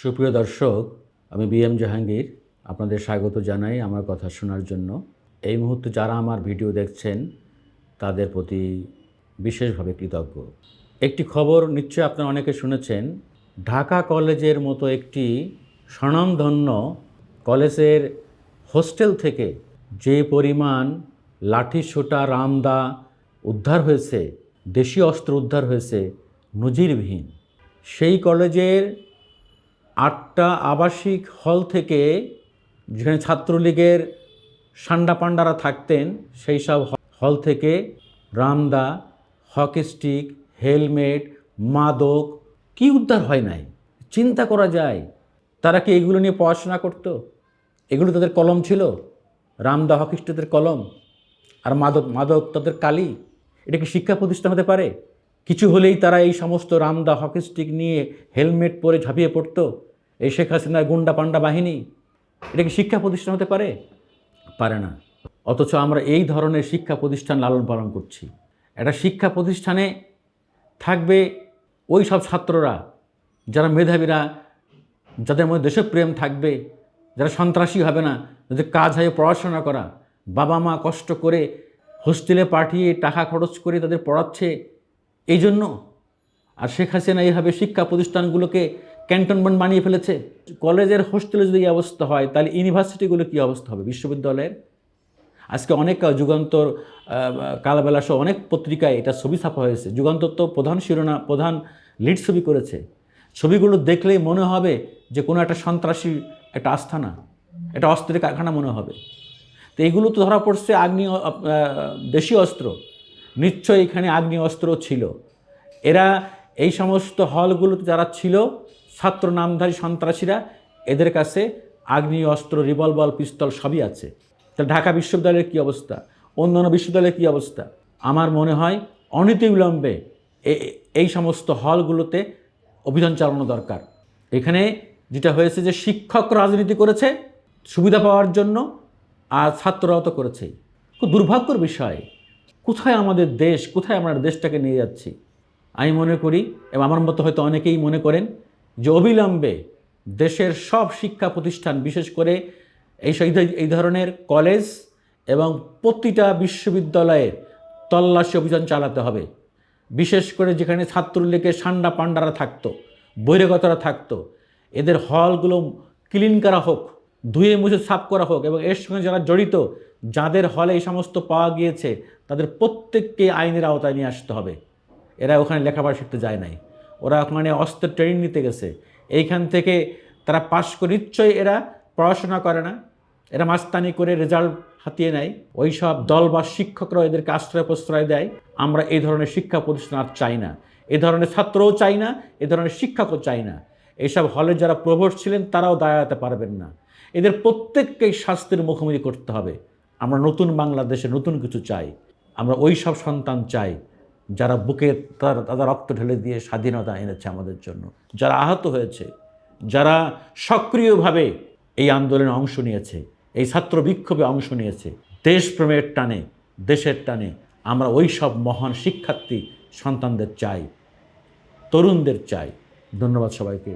সুপ্রিয় দর্শক, আমি বিএম জাহাঙ্গীর আপনাদের স্বাগত জানাই আমার কথা শোনার জন্য। এই মুহূর্তে যারা আমার ভিডিও দেখছেন তাদের প্রতি বিশেষভাবে কৃতজ্ঞ। একটি খবর নিশ্চয়ই আপনারা অনেকে শুনেছেন, ঢাকা কলেজের মতো একটি স্বনামধন্য কলেজের হোস্টেল থেকে যে পরিমাণ লাঠিসোঁটা, রামদা উদ্ধার হয়েছে, দেশীয় অস্ত্র উদ্ধার হয়েছে, নজিরবিহীন। সেই কলেজের 8টা আবাসিক হল থেকে, যেখানে ছাত্রলীগের সান্ডা পান্ডারা থাকতেন, সেই সব হল থেকে রামদা, হকি স্টিক, হেলমেট, মাদক কি উদ্ধার হয় নাই? চিন্তা করা যায়। তারা কি এগুলো নিয়ে পড়াশোনা করতো? এগুলো তাদের কলম ছিল? রামদা, হকি স্টিকের কলম, আর মাদক মাদক তাদের কালি। এটা কি শিক্ষা প্রতিষ্ঠান হতে পারে? কিছু হলেই তারা এই সমস্ত রামদা, হকি স্টিক নিয়ে হেলমেট পরে ঝাঁপিয়ে পড়তো। এই শেখ হাসিনার গুন্ডা পান্ডা বাহিনী। এটা কি শিক্ষা প্রতিষ্ঠান হতে পারে? পারে না। অথচ আমরা এই ধরনের শিক্ষা প্রতিষ্ঠান লালন পালন করছি। একটা শিক্ষা প্রতিষ্ঠানে থাকবে ওই সব ছাত্ররা যারা মেধাবীরা, যাদের মধ্যে দেশপ্রেম থাকবে, যারা সন্ত্রাসী হবে না, যাদের কাজ হয় পড়াশোনা করা। বাবা মা কষ্ট করে হোস্টেলে পাঠিয়ে টাকা খরচ করে তাদের পড়াচ্ছে এই জন্য। আর শেখ হাসিনা এইভাবে শিক্ষা প্রতিষ্ঠানগুলোকে ক্যান্টনমেন্ট বানিয়ে ফেলেছে। কলেজের হোস্টেলে যদি এই অবস্থা হয়, তাহলে ইউনিভার্সিটিগুলো কী অবস্থা হবে, বিশ্ববিদ্যালয়ের? আজকে অনেক যুগান্তর, কালবেলা সহ অনেক পত্রিকায় এটা ছবি ছাপা হয়েছে। যুগান্তর তো প্রধান লিড ছবি করেছে। ছবিগুলো দেখলেই মনে হবে যে কোনো একটা সন্ত্রাসী একটা আস্থানা, একটা অস্ত্রের কারখানা মনে হবে। তো এইগুলো তো ধরা পড়ছে দেশীয় অস্ত্র। নিশ্চয়ই এখানে আগ্নেয় অস্ত্র ছিল। এরা এই সমস্ত হলগুলোতে যারা ছিল, ছাত্র নামধারী সন্ত্রাসীরা, এদের কাছে আগ্নেয় অস্ত্র, রিভলভার, পিস্তল সবই আছে। তাহলে ঢাকা বিশ্ববিদ্যালয়ের কী অবস্থা, অন্যান্য বিশ্ববিদ্যালয়ের কী অবস্থা? আমার মনে হয় অনতিবিলম্বে এই সমস্ত হলগুলোতে অভিযান চালানো দরকার। এখানে যেটা হয়েছে যে শিক্ষক রাজনীতি করেছে সুবিধা পাওয়ার জন্য, আর ছাত্ররাও তো করেছেই। খুব দুর্ভাগ্যের বিষয়। কোথায় আমাদের দেশ, কোথায় আমরা দেশটাকে নিয়ে যাচ্ছি? আমি মনে করি, এবং আমার মতো হয়তো অনেকেই মনে করেন, যে অবিলম্বে দেশের সব শিক্ষা প্রতিষ্ঠান, বিশেষ করে এই ধরনের কলেজ এবং প্রতিটা বিশ্ববিদ্যালয়ের তল্লাশি অভিযান চালাতে হবে। বিশেষ করে যেখানে ছাত্রলীগের সান্ডা পান্ডারা থাকতো, বহিরাগতরা থাকতো, এদের হলগুলো ক্লিন করা হোক, ধুয়ে মুছে সাফ করা হোক, এবং এর সঙ্গে যারা জড়িত, যাদের হলে এই সমস্ত পাওয়া গিয়েছে, তাদের প্রত্যেককে আইনের আওতায় নিয়ে আসতে হবে। এরা ওখানে লেখাপড়া শিখতে যায় নাই, ওরা ওখানে অস্ত্রের ট্রেনিং নিতে গেছে। এইখান থেকে তারা পাশ করে, নিশ্চয়ই এরা পড়াশোনা করে না, এরা মাস্তানি করে রেজাল্ট হাতিয়ে নেয়। ওই সব দল বা শিক্ষকরা এদেরকে আশ্রয় প্রশ্রয় দেয়। আমরা এই ধরনের শিক্ষা প্রতিষ্ঠান আর চাই না। এ ধরনের ছাত্রও চাই না, এ ধরনের শিক্ষকও চাই না। এইসব হলে যারা প্রভোস্ট ছিলেন তারাও দাঁড়াতে পারবেন না। এদের প্রত্যেককেই শাস্তির মুখোমুখি করতে হবে। আমরা নতুন বাংলাদেশে নতুন কিছু চাই। আমরা ওই সব সন্তান চাই যারা বুকে তাদের রক্ত ঢেলে দিয়ে স্বাধীনতা এনেছে আমাদের জন্য, যারা আহত হয়েছে, যারা সক্রিয়ভাবে এই আন্দোলনে অংশ নিয়েছে, এই ছাত্র বিক্ষোভে অংশ নিয়েছে। দেশপ্রেমের টানে, দেশের টানে আমরা ওই সব মহান শিক্ষার্থী সন্তানদের চাই, তরুণদের চাই। ধন্যবাদ সবাইকে।